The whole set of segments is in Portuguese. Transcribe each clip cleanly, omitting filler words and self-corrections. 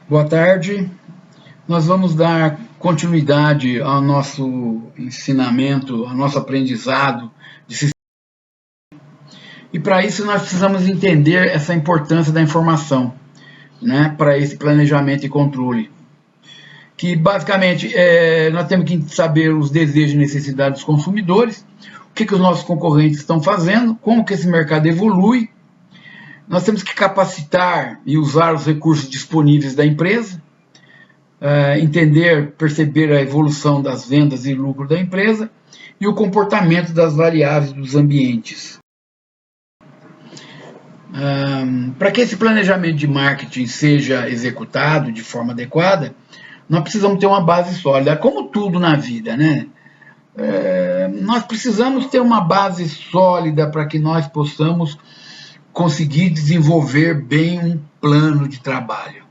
Boa tarde. Nós vamos dar continuidade ao nosso ensinamento, ao nosso aprendizado de sistema. E para isso nós precisamos entender essa importância da informação, né, para esse planejamento e controle. Que basicamente nós temos que saber os desejos e necessidades dos consumidores, o que os nossos concorrentes estão fazendo, como que esse mercado evolui. Nós temos que capacitar e usar os recursos disponíveis da empresa, entender, perceber a evolução das vendas e lucro da empresa e o comportamento das variáveis dos ambientes. Para que esse planejamento de marketing seja executado de forma adequada, nós precisamos ter uma base sólida, como tudo na vida, né? Nós precisamos ter uma base sólida para que nós possamos conseguir desenvolver bem um plano de trabalho.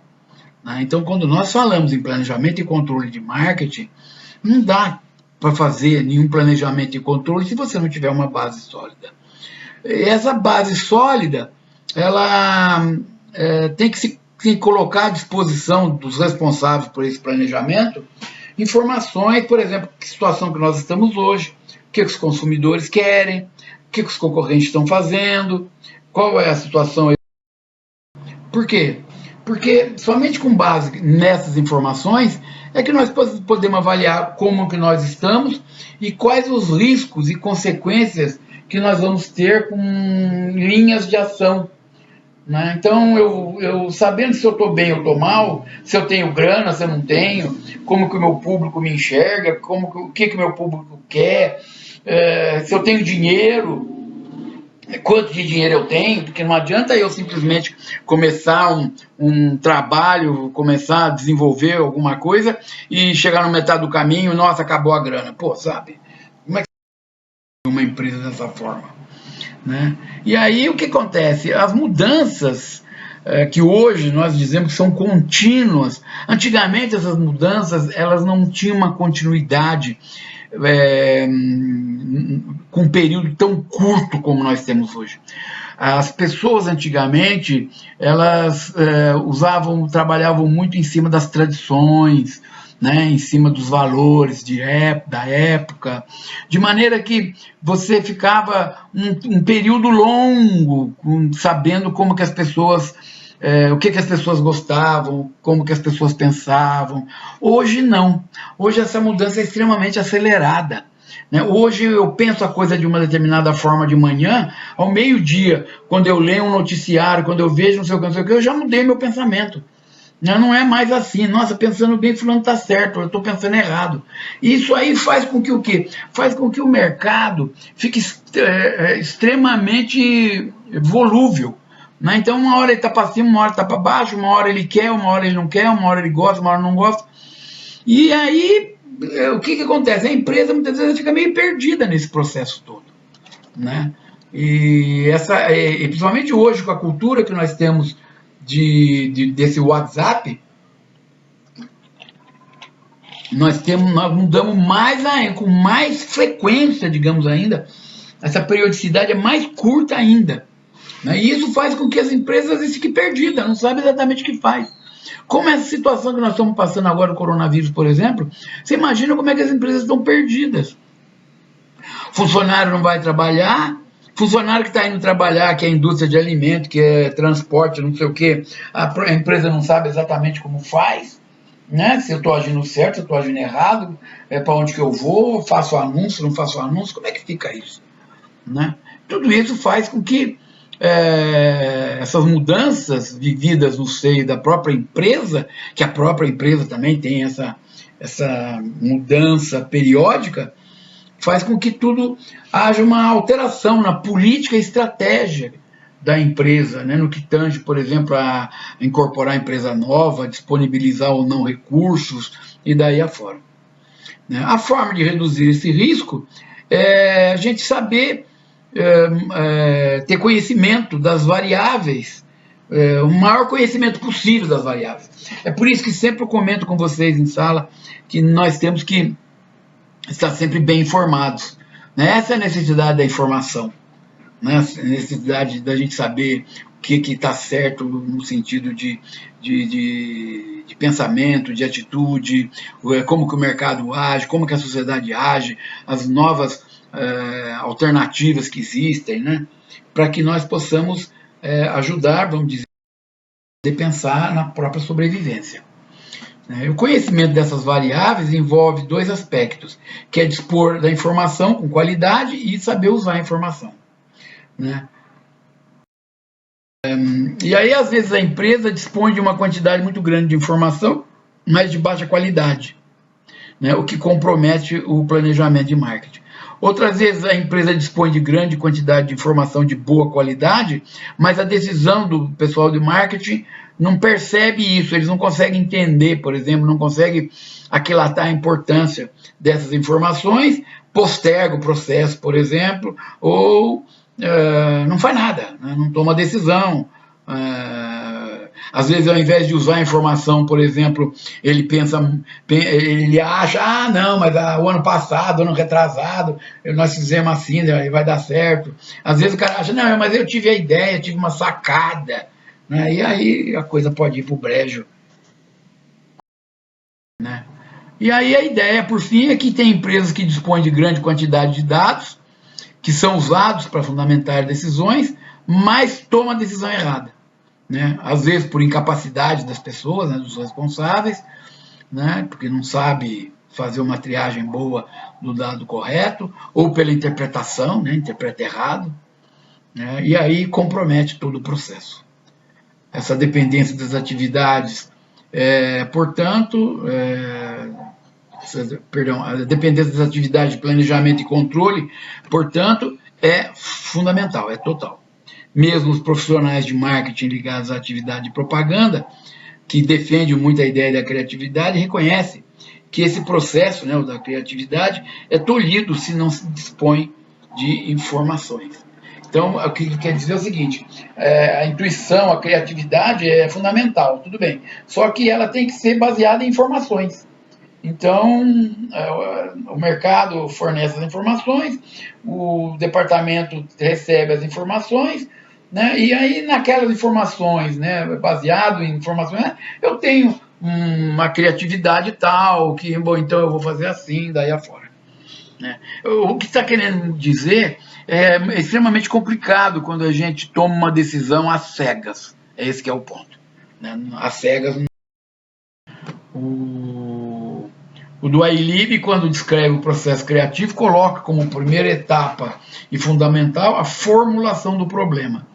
Então, quando nós falamos em planejamento e controle de marketing, não dá para fazer nenhum planejamento e controle se você não tiver uma base sólida. Essa base sólida, ela tem que se colocar à disposição dos responsáveis por esse planejamento informações, por exemplo, que situação que nós estamos hoje, o que os consumidores querem, o que os concorrentes estão fazendo, qual é a situação. Por quê? Porque somente com base nessas informações é que nós podemos avaliar como que nós estamos e quais os riscos e consequências que nós vamos ter com linhas de ação. Né? Então, eu sabendo se eu estou bem ou estou mal, se eu tenho grana, se eu não tenho, como que o meu público me enxerga, o que o meu público quer, se eu tenho dinheiro, quanto de dinheiro eu tenho, porque não adianta eu simplesmente começar um trabalho, começar a desenvolver alguma coisa e chegar no metade do caminho, nossa, acabou a grana. Pô, sabe? Como é que uma empresa dessa forma? Né? E aí o que acontece? As mudanças que hoje nós dizemos que são contínuas, antigamente essas mudanças elas não tinham uma continuidade com um período tão curto como nós temos hoje. As pessoas antigamente elas trabalhavam muito em cima das tradições, né, em cima dos valores da época, de maneira que você ficava um período longo sabendo como que as pessoas, o que as pessoas gostavam, como que as pessoas pensavam. Hoje não. Hoje essa mudança é extremamente acelerada. Né? Hoje eu penso a coisa de uma determinada forma de manhã, ao meio-dia, quando eu leio um noticiário, quando eu vejo não sei o que, eu já mudei meu pensamento. Não é mais assim, nossa, pensando bem, fulano está certo, eu estou pensando errado. Isso aí faz com que o quê? Faz com que o mercado fique extremamente volúvel. Né? Então, uma hora ele está para cima, uma hora está para baixo, uma hora ele quer, uma hora ele não quer, uma hora ele gosta, uma hora não gosta. E aí, o que acontece? A empresa, muitas vezes, fica meio perdida nesse processo todo. Né? E principalmente hoje, com a cultura que nós temos desse WhatsApp, nós mudamos com mais frequência, digamos ainda, essa periodicidade é mais curta ainda. Né? E isso faz com que as empresas às vezes fiquem perdidas, não sabem exatamente o que faz. Como essa situação que nós estamos passando agora, o coronavírus, por exemplo, você imagina como é que as empresas estão perdidas. Funcionário não vai trabalhar, funcionário que está indo trabalhar, que é indústria de alimento, que é transporte, não sei o quê, a empresa não sabe exatamente como faz, né? Se eu estou agindo certo, se eu estou agindo errado, para onde que eu vou, faço anúncio, não faço anúncio, como é que fica isso? Né? Tudo isso faz com que essas mudanças vividas no seio da própria empresa, que a própria empresa também tem essa mudança periódica, faz com que tudo haja uma alteração na política e estratégia da empresa, né, no que tange, por exemplo, a incorporar empresa nova, disponibilizar ou não recursos e daí afora. Né? A forma de reduzir esse risco é a gente saber ter conhecimento das variáveis, o maior conhecimento possível das variáveis. É por isso que sempre eu comento com vocês em sala que nós temos que estar sempre bem informados. Né? Essa é a necessidade da informação. Né? A necessidade da gente saber que está certo no sentido de pensamento, de atitude, como que o mercado age, como que a sociedade age, as novas alternativas que existem, né? Para que nós possamos ajudar, vamos dizer, a pensar na própria sobrevivência. O conhecimento dessas variáveis envolve dois aspectos, que é dispor da informação com qualidade e saber usar a informação, né? E aí, às vezes, a empresa dispõe de uma quantidade muito grande de informação, mas de baixa qualidade, né? O que compromete o planejamento de marketing. Outras vezes, a empresa dispõe de grande quantidade de informação de boa qualidade, mas a decisão do pessoal de marketing não percebe isso, eles não conseguem entender, por exemplo, não conseguem aquilatar a importância dessas informações, posterga o processo, por exemplo, ou não faz nada, né? Não toma decisão. Às vezes, ao invés de usar a informação, por exemplo, ele acha, não, mas o ano passado, ano retrasado, nós fizemos assim, vai dar certo. Às vezes o cara acha, não, mas eu tive a ideia, tive uma sacada, né? E aí a coisa pode ir para o brejo, né? E aí a ideia, por fim, é que tem empresas que dispõem de grande quantidade de dados, que são usados para fundamentar decisões, mas tomam a decisão errada, né? Às vezes por incapacidade das pessoas, né, dos responsáveis, né, porque não sabe fazer uma triagem boa do dado correto, ou pela interpretação, né, interpreta errado, né, e aí compromete todo o processo. Essa dependência das atividades, a dependência das atividades de planejamento e controle, portanto, é fundamental, é total. Mesmo os profissionais de marketing ligados à atividade de propaganda, que defendem muito a ideia da criatividade, reconhecem que esse processo, né, o da criatividade, é tolhido se não se dispõe de informações. Então, o que quer dizer é o seguinte, a intuição, a criatividade é fundamental, tudo bem, só que ela tem que ser baseada em informações. Então, o mercado fornece as informações, o departamento recebe as informações, né? E aí naquelas informações, né, baseado em informações, eu tenho uma criatividade tal, que, bom, então eu vou fazer assim, daí afora, né? O que está querendo dizer é extremamente complicado quando a gente toma uma decisão às cegas, esse que é o ponto, né? Às cegas. O Dwayne Lieb, quando descreve o processo criativo, coloca como primeira etapa e fundamental a formulação do problema.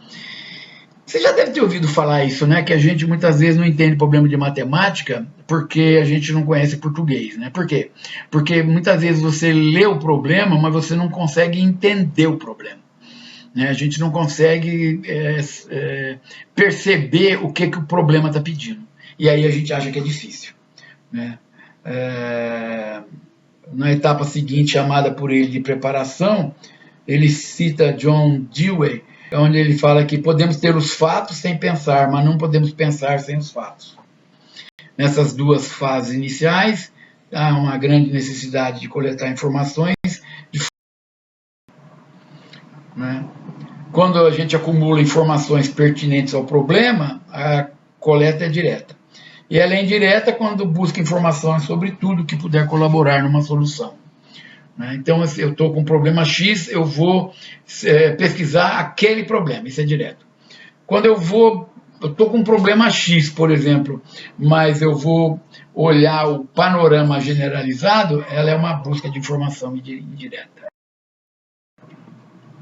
Você já deve ter ouvido falar isso, né? Que a gente muitas vezes não entende problema de matemática porque a gente não conhece português, né? Por quê? Porque muitas vezes você lê o problema, mas você não consegue entender o problema, né? A gente não consegue perceber o que o problema está pedindo. E aí a gente acha que é difícil, né? Na etapa seguinte, chamada por ele de preparação, ele cita John Dewey, onde ele fala que podemos ter os fatos sem pensar, mas não podemos pensar sem os fatos. Nessas duas fases iniciais, há uma grande necessidade de coletar informações, né? Quando a gente acumula informações pertinentes ao problema, a coleta é direta. E ela é indireta quando busca informações sobre tudo que puder colaborar numa solução. Então, se eu estou com um problema X, eu vou pesquisar aquele problema, isso é direto. Quando eu estou com um problema X, por exemplo, mas eu vou olhar o panorama generalizado, ela é uma busca de informação indireta.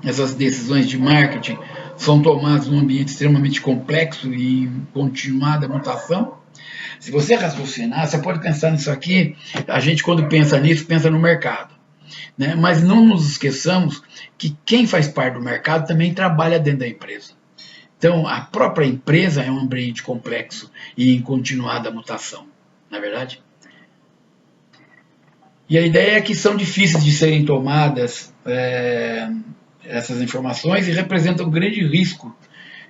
Essas decisões de marketing são tomadas num ambiente extremamente complexo e em continuada mutação. Se você raciocinar, você pode pensar nisso aqui, a gente quando pensa nisso, pensa no mercado, né? Mas não nos esqueçamos que quem faz parte do mercado também trabalha dentro da empresa. Então, a própria empresa é um ambiente complexo e em continuada mutação, não é verdade? E a ideia é que são difíceis de serem tomadas essas informações e representam um grande risco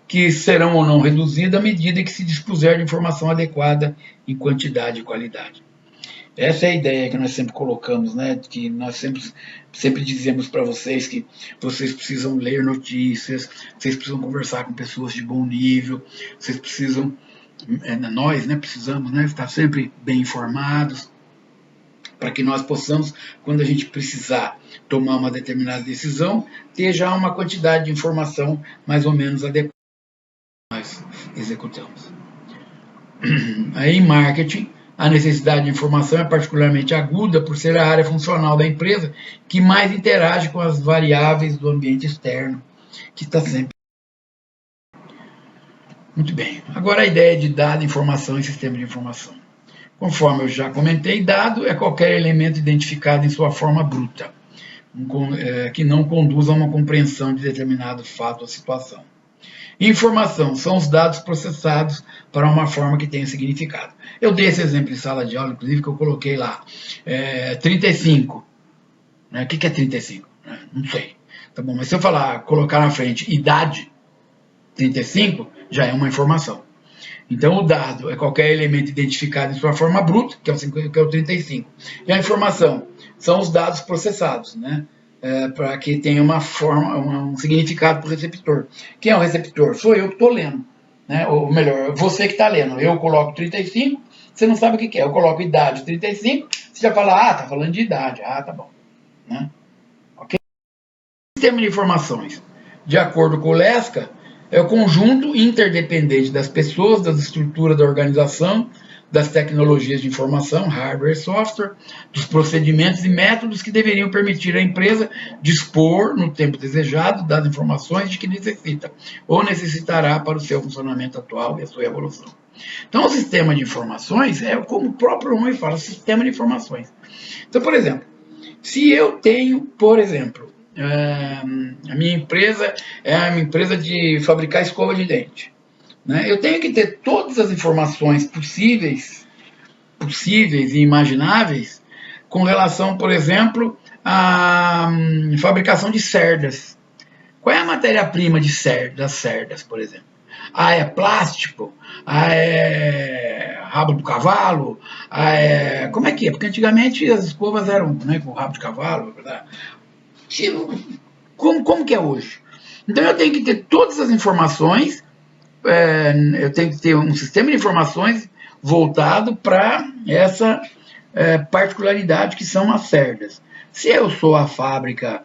que serão ou não reduzidas à medida que se dispuser de informação adequada em quantidade e qualidade. Essa é a ideia que nós sempre colocamos, né? Que nós sempre dizemos para vocês que vocês precisam ler notícias, vocês precisam conversar com pessoas de bom nível, vocês precisam, nós, né, precisamos, né, estar sempre bem informados, para que nós possamos, quando a gente precisar tomar uma determinada decisão, ter já uma quantidade de informação mais ou menos adequada que nós executamos. Aí, em marketing, a necessidade de informação é particularmente aguda por ser a área funcional da empresa que mais interage com as variáveis do ambiente externo, que está sempre. Muito bem. Agora a ideia de dado, informação e sistema de informação. Conforme eu já comentei, dado é qualquer elemento identificado em sua forma bruta, que não conduza a uma compreensão de determinado fato ou situação. Informação são os dados processados para uma forma que tenha significado. Eu dei esse exemplo em sala de aula, inclusive, que eu coloquei lá. 35. Né? O que é 35? Não sei. Tá bom, mas se eu colocar na frente idade, 35, já é uma informação. Então, o dado é qualquer elemento identificado em sua forma bruta, que é o 35. E a informação são os dados processados, né? Para que tenha uma forma, um significado para o receptor. Quem é o receptor? Sou eu que estou lendo. Né? Ou melhor, você que está lendo. Eu coloco 35, você não sabe o que é. Eu coloco idade 35, você já fala, está falando de idade. Tá bom. Né? Okay? Sistema de informações. De acordo com o Lesca, é o conjunto interdependente das pessoas, das estruturas da organização, das tecnologias de informação, hardware e software, dos procedimentos e métodos que deveriam permitir à empresa dispor, no tempo desejado, das informações de que necessita ou necessitará para o seu funcionamento atual e a sua evolução. Então, o sistema de informações é, como o próprio nome fala, sistema de informações. Então, por exemplo, se eu tenho, por exemplo, a minha empresa é uma empresa de fabricar escova de dente. Né? Eu tenho que ter todas as informações possíveis e imagináveis com relação, por exemplo, à fabricação de cerdas. Qual é a matéria-prima das cerdas, por exemplo? É plástico? É rabo do cavalo? Como é que é? Porque antigamente as escovas eram, né, com rabo de cavalo, verdade? Como que é hoje? Então eu tenho que ter todas as informações, eu tenho que ter um sistema de informações voltado para essa particularidade que são as cerdas. Se eu sou a fábrica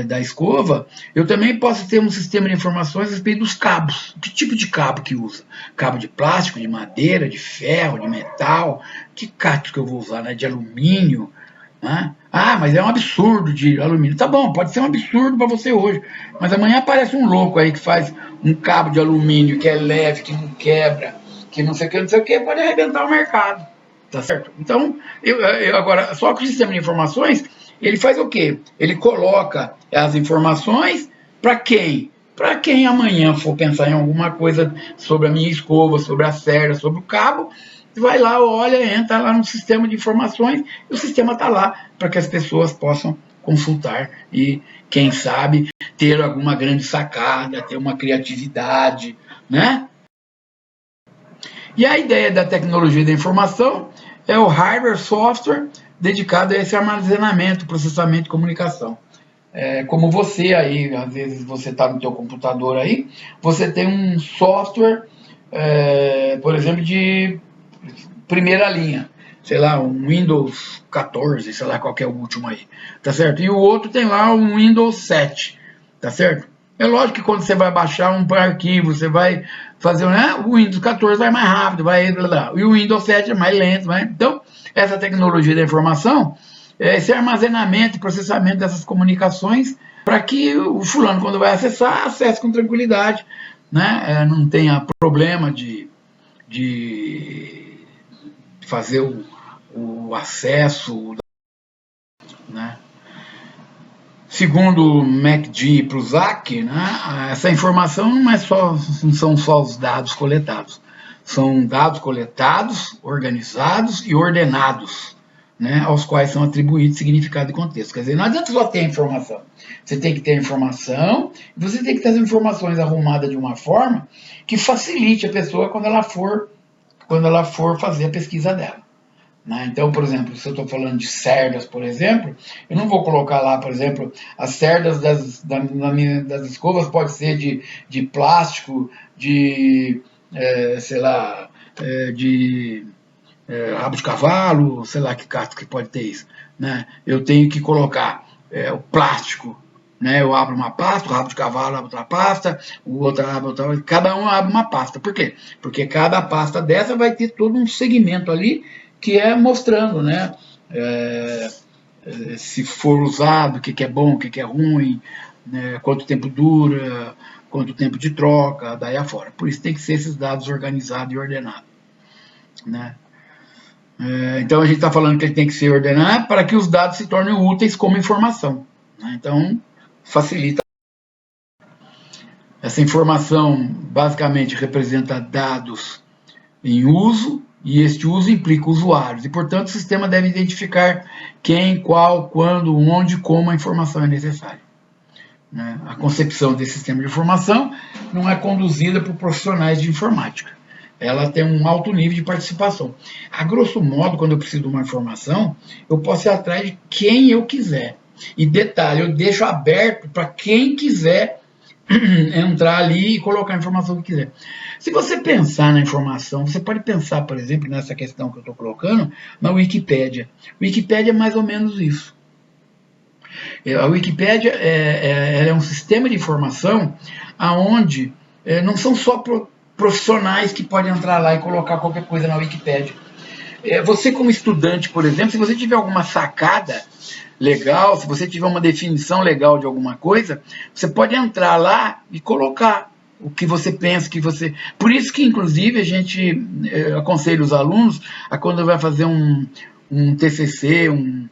da escova, eu também posso ter um sistema de informações a respeito dos cabos. Que tipo de cabo que usa? Cabo de plástico, de madeira, de ferro, de metal? Que cabo que eu vou usar? Né? De alumínio? Né? Mas é um absurdo de alumínio. Tá bom, pode ser um absurdo para você hoje, mas amanhã aparece um louco aí que faz um cabo de alumínio que é leve, que não quebra, que não sei o que, pode arrebentar o mercado. Tá certo? Então, agora, só que o sistema de informações, ele faz o quê? Ele coloca as informações para quem? Para quem amanhã for pensar em alguma coisa sobre a minha escova, sobre a cerda, sobre o cabo, vai lá, olha, entra lá no sistema de informações e o sistema está lá para que as pessoas possam consultar e, quem sabe, ter alguma grande sacada, ter uma criatividade, né? E a ideia da tecnologia da informação é o hardware, software dedicado a esse armazenamento, processamento e comunicação. Como você aí, às vezes você está no teu computador aí, você tem um software, por exemplo, de primeira linha, sei lá, um Windows 14, sei lá qual que é o último aí, tá certo? E o outro tem lá um Windows 7, tá certo? É lógico que quando você vai baixar um arquivo, você vai fazer, né? O Windows 14 vai mais rápido, e o Windows 7 é mais lento, né? Então, essa tecnologia da informação, esse armazenamento e processamento dessas comunicações, para que o fulano, quando vai acessar, acesse com tranquilidade, né? Não tenha problema de fazer o acesso, né? Segundo McGee e Prusak, né, essa informação não são só os dados coletados, são dados coletados, organizados e ordenados, né, aos quais são atribuídos significado e contexto. Quer dizer, não adianta só ter informação, você tem que ter informação, e você tem que ter as informações arrumadas de uma forma que facilite a pessoa quando ela for fazer a pesquisa dela. né? Então, por exemplo, se eu estou falando de cerdas, por exemplo, eu não vou colocar lá, por exemplo, as cerdas das escovas pode ser de plástico, sei lá, de rabo de cavalo, sei lá que casca que pode ter isso, né? Eu tenho que colocar o plástico, né? Eu abro uma pasta, o rabo de cavalo abre outra pasta, o outro abre outra, cada um abre uma pasta. Por quê? Porque cada pasta dessa vai ter todo um segmento ali que é mostrando, né? Se for usado, o que é bom, o que é ruim, né? Quanto tempo dura, quanto tempo de troca, daí afora. Por isso tem que ser esses dados organizados e ordenados, né? Então a gente está falando que ele tem que ser ordenado para que os dados se tornem úteis como informação, né? Então facilita. Essa informação basicamente representa dados em uso e este uso implica usuários e, portanto, o sistema deve identificar quem, qual, quando, onde e como a informação é necessária, né? A concepção desse sistema de informação não é conduzida por profissionais de informática. Ela tem um alto nível de participação. A grosso modo, quando eu preciso de uma informação, eu posso ir atrás de quem eu quiser. E detalhe, eu deixo aberto para quem quiser entrar ali e colocar a informação que quiser. Se você pensar na informação, você pode pensar, por exemplo, nessa questão que eu estou colocando, na Wikipédia. Wikipédia é mais ou menos isso. A Wikipédia é um sistema de informação onde não são só profissionais que podem entrar lá e colocar qualquer coisa na Wikipédia. Você como estudante, por exemplo, se você tiver alguma sacada legal, se você tiver uma definição legal de alguma coisa, você pode entrar lá e colocar o que você pensa, que você... Por isso que, inclusive, a gente aconselha os alunos a quando vai fazer um TCC, um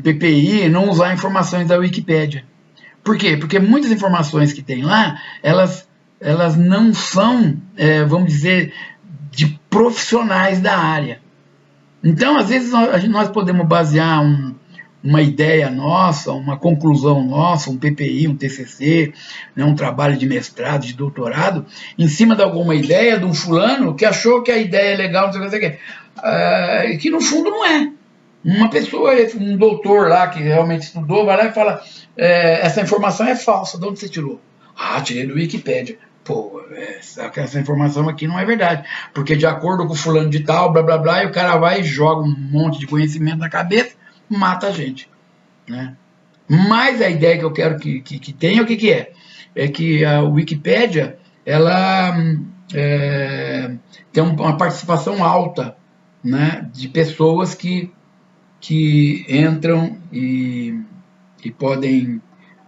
PPI, não usar informações da Wikipédia. Por quê? Porque muitas informações que tem lá, elas não são, vamos dizer, de profissionais da área. Então, às vezes, nós podemos basear uma ideia nossa, uma conclusão nossa, um PPI, um TCC, né, um trabalho de mestrado, de doutorado, em cima de alguma ideia de um fulano que achou que a ideia é legal, não sei o que, que no fundo não é. Uma pessoa, um doutor lá que realmente estudou, vai lá e fala, essa informação é falsa, de onde você tirou? Ah, tirei do Wikipédia. Pô, essa informação aqui não é verdade, porque de acordo com o fulano de tal, blá blá blá, e o cara vai e joga um monte de conhecimento na cabeça, mata a gente, né? Mas a ideia que eu quero que tenha, o que é? É que a Wikipédia, ela tem uma participação alta, né, de pessoas que entram e podem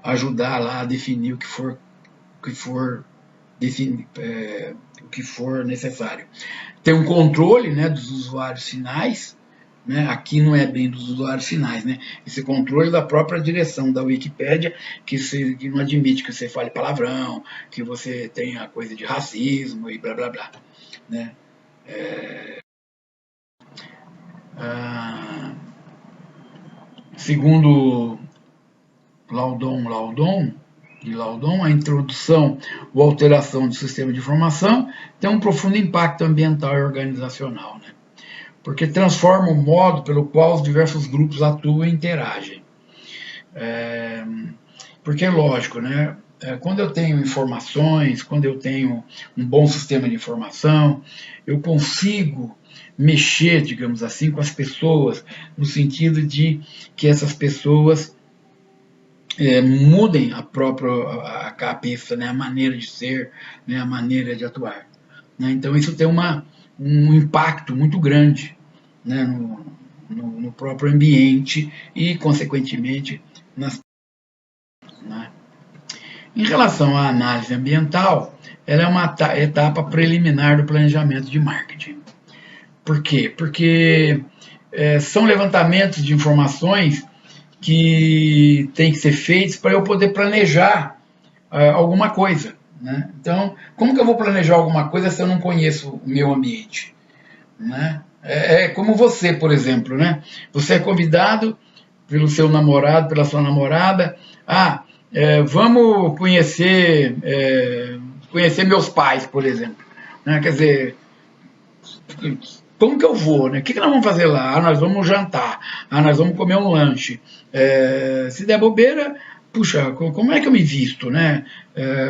ajudar lá a definir o que for necessário. Tem um controle, né, dos usuários finais, né? Aqui não é bem dos usuários finais, né? Esse controle da própria direção da Wikipédia, que não admite que você fale palavrão, que você tenha coisa de racismo e blá blá blá, né? Segundo Laudon, a introdução ou alteração do sistema de informação tem um profundo impacto ambiental e organizacional, né? Porque transforma o modo pelo qual os diversos grupos atuam e interagem. Porque é lógico, né? Quando eu tenho informações, quando eu tenho um bom sistema de informação, eu consigo mexer, digamos assim, com as pessoas, no sentido de que essas pessoas mudem a cabeça, né, a maneira de ser, né, a maneira de atuar, né? Então isso tem um impacto muito grande, né, no próprio ambiente e, consequentemente, né? Em relação à análise ambiental, ela é uma etapa preliminar do planejamento de marketing. Por quê? Porque são levantamentos de informações que têm que ser feitos para eu poder planejar alguma coisa, né? Então, como que eu vou planejar alguma coisa se eu não conheço o meu ambiente, né? É como você, por exemplo, né? Você é convidado pelo seu namorado, pela sua namorada, vamos conhecer meus pais, por exemplo, né? Quer dizer, como que eu vou, né? O que nós vamos fazer lá? Ah, nós vamos jantar, ah, nós vamos comer um lanche. Se der bobeira, puxa, como é que eu me visto, né?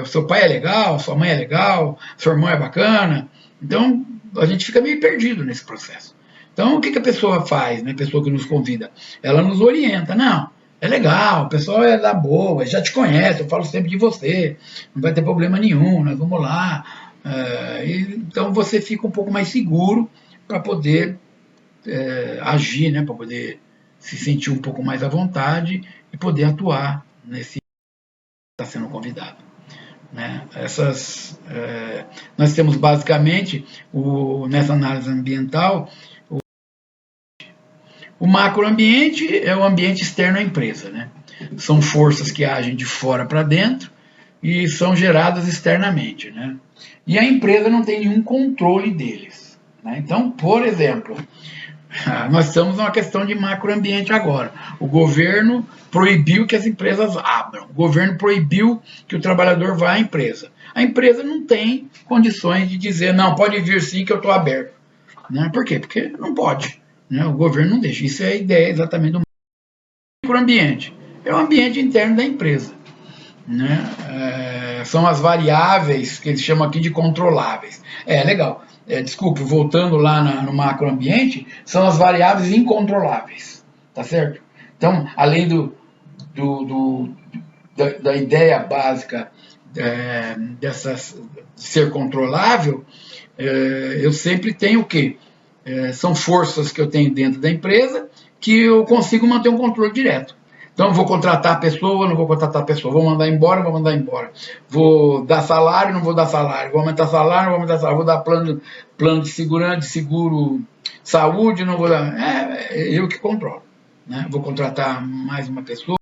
Seu pai é legal, sua mãe é legal, seu irmão é bacana. Então, a gente fica meio perdido nesse processo. Então, o que a pessoa faz, né? A pessoa que nos convida? Ela nos orienta. Não, é legal, o pessoal é da boa, já te conhece, eu falo sempre de você, não vai ter problema nenhum, nós vamos lá. Então, você fica um pouco mais seguro para poder agir, né? Para poder se sentir um pouco mais à vontade e poder atuar nesse que está sendo convidado. Né? Nós temos basicamente, nessa análise ambiental, o macroambiente é o ambiente externo à empresa. Né? São forças que agem de fora para dentro e são geradas externamente. Né? E a empresa não tem nenhum controle deles. Né? Então, por exemplo, nós estamos numa questão de macroambiente agora. O governo proibiu que as empresas abram. O governo proibiu que o trabalhador vá à empresa. A empresa não tem condições de dizer, não, pode vir sim que eu estou aberto. Né? Por quê? Porque não pode. Né? O governo não deixa. Isso é a ideia exatamente do microambiente. É o ambiente interno da empresa. Né? São as variáveis que eles chamam aqui de controláveis. Legal. Desculpe, voltando lá no macroambiente, são as variáveis incontroláveis. Tá certo? Então, além da ideia básica de ser controlável, eu sempre tenho o quê? São forças que eu tenho dentro da empresa que eu consigo manter um controle direto. Então, eu vou contratar a pessoa, não vou contratar a pessoa, vou mandar embora, vou mandar embora. Vou dar salário, não vou dar salário. Vou aumentar salário, não vou aumentar salário. Vou dar plano de segurança, de seguro, saúde, não vou dar. Eu que controlo. Né? Vou contratar mais uma pessoa.